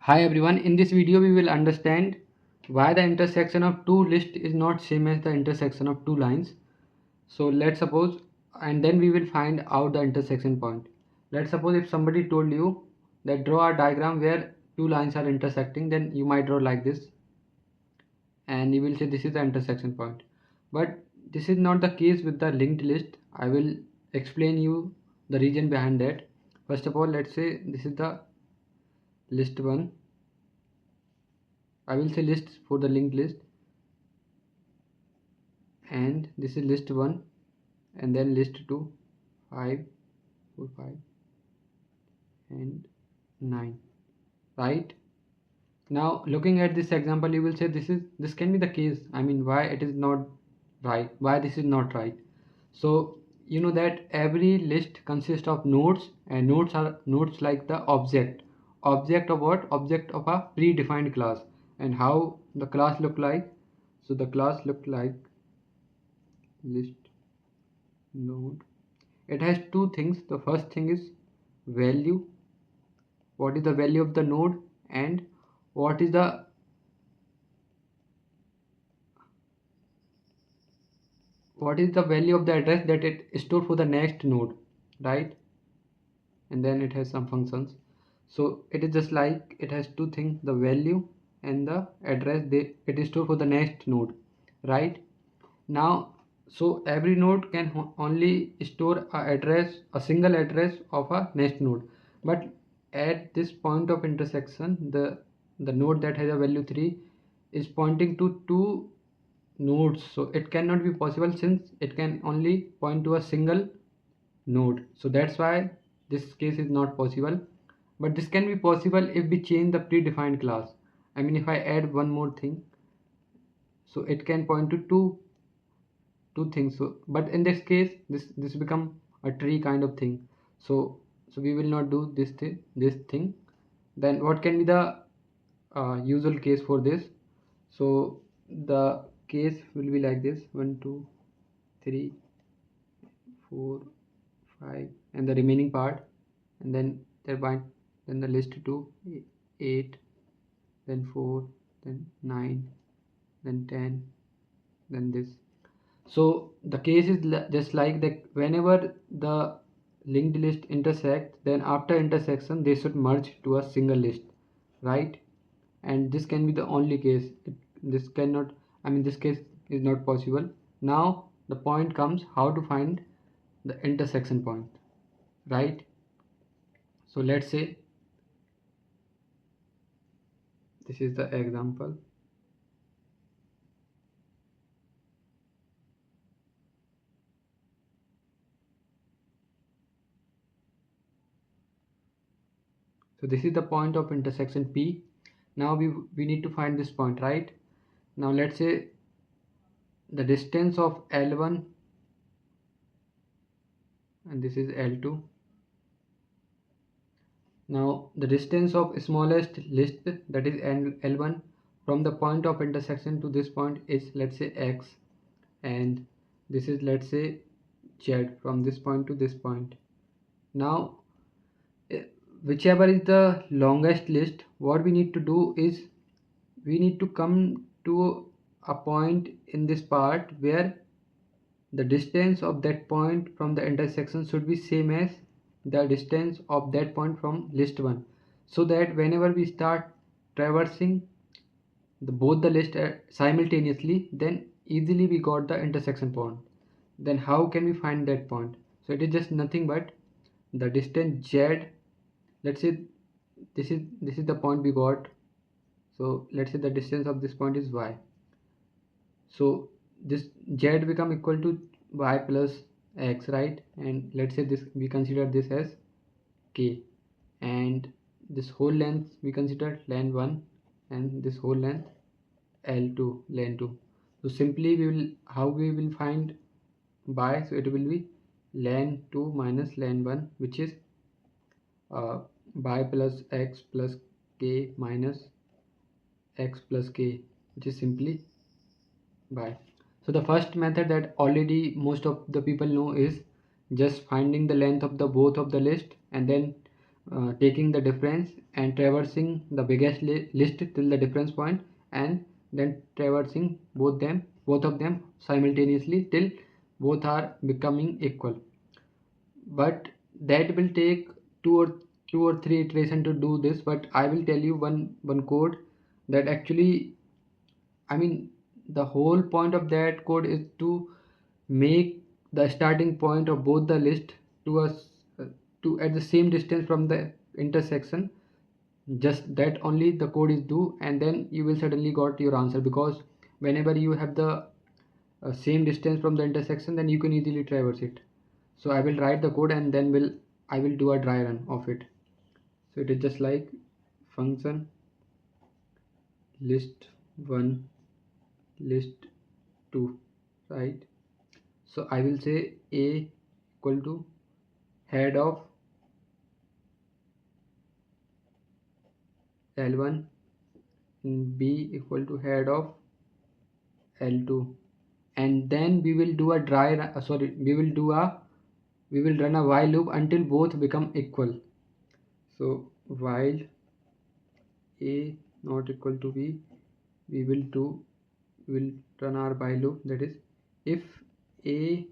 Hi everyone, in this video we will understand why the intersection of two lists is not same as the intersection of two lines. So let's suppose, and then we will find out the intersection point. Let's suppose if somebody told you that draw a diagram where two lines are intersecting, then you might draw like this and you will say this is the intersection point. But this is not the case with the linked list. I will explain you the reason behind that. First of all, let's say this is the list 1. I will say list for the linked list, and this is list 1, and then list 2, 5, 4, 5 and 9, right? Now looking at this example, you will say this can be the case. I mean, why it is not right, why this is not right? So you know that every list consists of nodes, and nodes are nodes like the object of what? Object of a predefined class. And how the class look like? So the class look like list node. It has two things. The first thing is value. What is the value of the node? And what is the value of the address that it stored for the next node, right? And then it has some functions. So it is just like it has two things, the value and the address it is stored for the next node, right? Now, so every node can only store a single address of a next node. But at this point of intersection, the node that has a value 3 is pointing to two nodes. So it cannot be possible since it can only point to a single node. So that's why this case is not possible. But this can be possible if we change the predefined class. I mean, if I add one more thing, so it can point to two things. So but in this case, this become a tree kind of thing. So we will not do this thing. Then what can be the usual case for this? So the case will be like this: 1 2 3 4 5 and the remaining part, and then then the list 2 8, then 4, then 9, then 10, then this. So the case is just like that. Whenever the linked list intersect, then after intersection they should merge to a single list, right? And this can be the only case. This cannot, I mean, this case is not possible. Now the point comes how to find the intersection point, right? So let's say this is the example. So this is the point of intersection P. Now we need to find this point, right? Now let's say the distance of L1, and this is L2. Now the distance of smallest list, that is L1, from the point of intersection to this point is, let's say, X, and this is, let's say, Z, from this point to this point. Now eh, whichever is the longest list, what we need to do is we need to come to a point in this part where the distance of that point from the intersection should be same as the distance of that point from list 1, so that whenever we start traversing both the list simultaneously, then easily we got the intersection point. Then how can we find that point? So it is just nothing but the distance z. Let's say this is the point we got. So let's say the distance of this point is y. So this z become equal to y plus x, right? And let's say this, we consider this as k, and this whole length we consider len 1, and this whole length L2, len 2. So simply we will, how we will find by, so it will be len 2 minus len 1, which is by plus x plus k minus x plus k, which is simply by. So the first method that already most of the people know is just finding the length of the both of the list, and then taking the difference and traversing the biggest list till the difference point, and then traversing both of them simultaneously till both are becoming equal. But that will take two or three iteration to do this. But I will tell you one code that actually, I mean, the whole point of that code is to make the starting point of both the list to us to at the same distance from the intersection. Just that only the code is do, and then you will suddenly got your answer, because whenever you have the same distance from the intersection, then you can easily traverse it. So I will write the code, and then I will do a dry run of it. So it is just like function list1 list2, right? So I will say a equal to head of L1 and b equal to head of L2, and then we will do a we will run a while loop until both become equal. So while a not equal to b, we will run our while loop, that is if a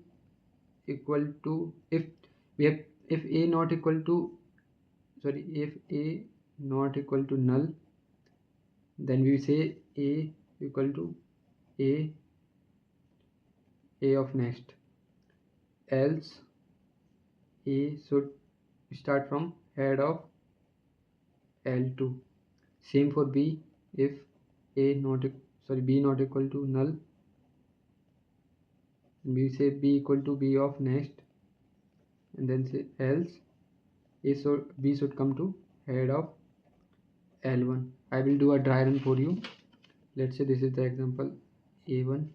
equal to if we have if a not equal to if a not equal to null, then we say a equal to a of next, else a should start from head of L2. Same for b, if a not b not equal to null, we say b equal to b of next, and then say else b should come to head of L1. I will do a dry run for you. Let's say this is the example: a1,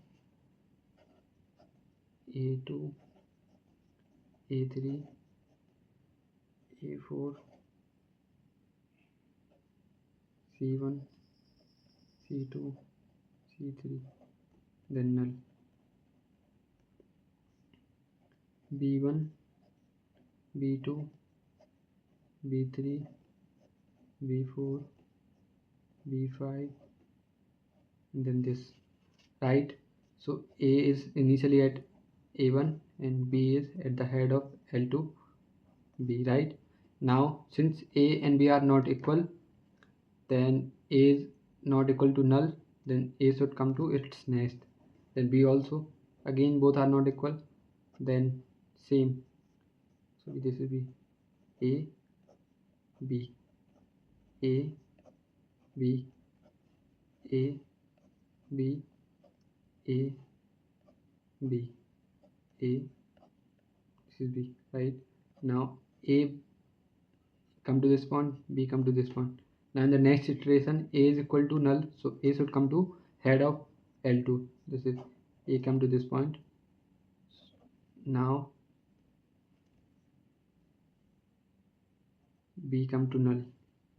a2, a3, a4, c1, c2, c3, then null, b1, b2, b3, b4, b5, and then this, right? So a is initially at a1 and b is at the head of L2 b, right? Now since a and b are not equal, then a is not equal to null, then a should come to its next, then b also, again both are not equal, then same. So this will be a b, a b, a b, a b, a, this is b, right? Now a come to this point, b come to this point. Now in the next iteration, a is equal to null, so a should come to head of L2. This is a come to this point. Now b come to null.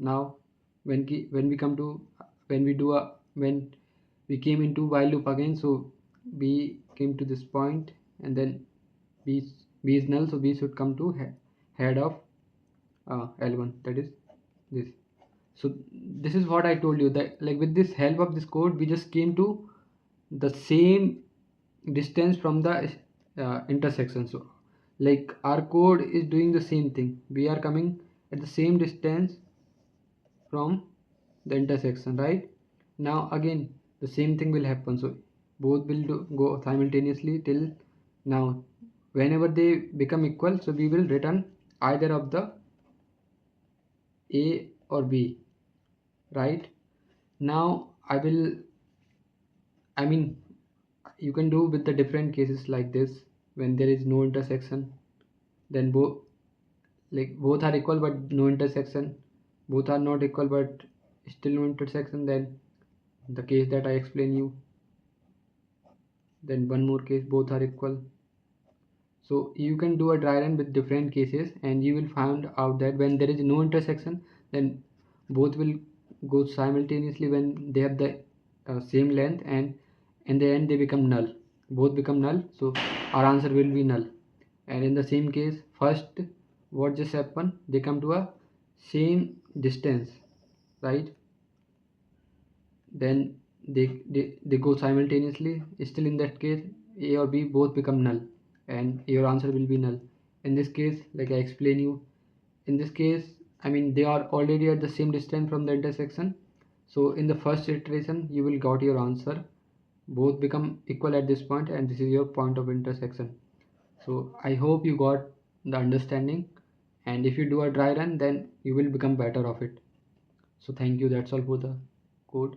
Now when we come to when we came into while loop again, so b came to this point, and then b is null, so b should come to head of L1, that is this. So this is what I told you, that like with this help of this code, we just came to the same distance from the intersection. So like our code is doing the same thing, we are coming at the same distance from the intersection, right? Now again the same thing will happen, so both will go simultaneously till now. Whenever they become equal, so we will return either of the a or b, right? Now I mean, you can do with the different cases like this. When there is no intersection, then both are equal but no intersection, both are not equal but still no intersection, then the case that I explain you. Then one more case, both are equal. So you can do a dry run with different cases, and you will find out that when there is no intersection, then both will go simultaneously when they have the same length, and in the end they become null, both become null, so our answer will be null. And in the same case, first what just happened, they come to a same distance, right? Then they go simultaneously. Still in that case, A or B both become null, and your answer will be null. In this case, like I explain you, in this case, I mean, they are already at the same distance from the intersection. So in the first iteration you will got your answer, both become equal at this point, and this is your point of intersection. So I hope you got the understanding, and if you do a dry run, then you will become better of it. So thank you, that's all for the code.